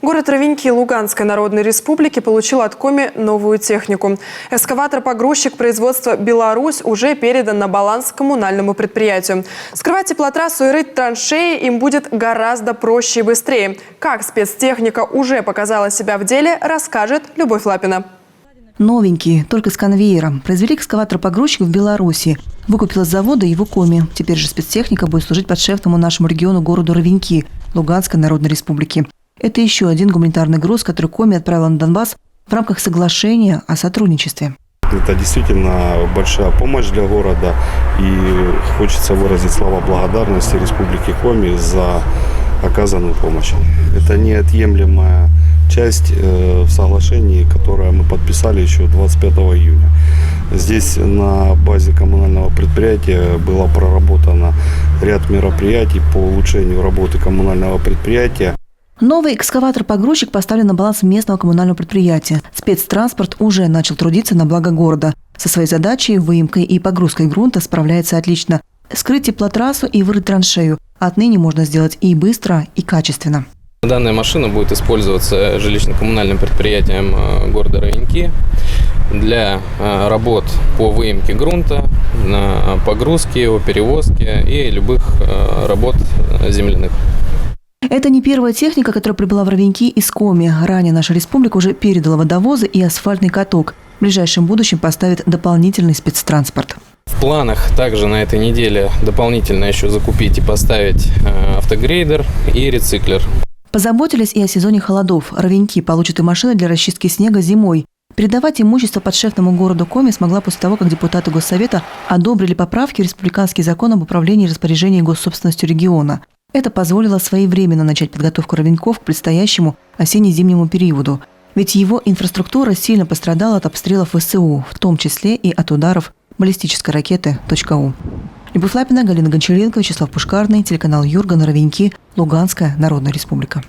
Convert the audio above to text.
Город Ровеньки Луганской Народной Республики получил от Коми новую технику. Экскаватор-погрузчик производства «Беларусь» уже передан на баланс коммунальному предприятию. Скрывать теплотрассу и рыть траншеи им будет гораздо проще и быстрее. Как спецтехника уже показала себя в деле, расскажет Любовь Лапина. Новенький, только с конвейером. Произвели экскаватор-погрузчик в Беларуси. Выкупила с завода его Коми. Теперь же спецтехника будет служить подшефному нашему региону городу Ровеньки Луганской Народной Республики. Это еще один гуманитарный груз, который Коми отправила на Донбасс в рамках соглашения о сотрудничестве. Это действительно большая помощь для города, и хочется выразить слова благодарности Республике Коми за оказанную помощь. Это неотъемлемая часть в соглашении, которое мы подписали еще 25 июня. Здесь на базе коммунального предприятия было проработано ряд мероприятий по улучшению работы коммунального предприятия. Новый экскаватор-погрузчик поставлен на баланс местного коммунального предприятия. Спецтранспорт уже начал трудиться на благо города. Со своей задачей, выемкой и погрузкой грунта справляется отлично. Скрыть теплотрассу и вырыть траншею. Отныне можно сделать и быстро, и качественно. Данная машина будет использоваться жилищно-коммунальным предприятием города Ровеньки для работ по выемке грунта, погрузке, его перевозке и любых работ земляных. Это не первая техника, которая прибыла в Ровеньки из Коми. Ранее наша республика уже передала водовозы и асфальтный каток. В ближайшем будущем поставит дополнительный спецтранспорт. В планах также на этой неделе дополнительно еще закупить и поставить автогрейдер и рециклер. Позаботились и о сезоне холодов. Ровеньки получат и машины для расчистки снега зимой. Передавать имущество подшефному городу Коми смогла после того, как депутаты Госсовета одобрили поправки в Республиканский закон об управлении и распоряжении госсобственностью региона. Это позволило своевременно начать подготовку ровеньков к предстоящему осенне-зимнему периоду. Ведь его инфраструктура сильно пострадала от обстрелов ВСУ, в том числе и от ударов баллистической ракеты .У. Любовь Лапина, Галина Гончаренко, Вячеслав Пушкарный, телеканал Юрган, Ровеньки, Луганская Народная Республика.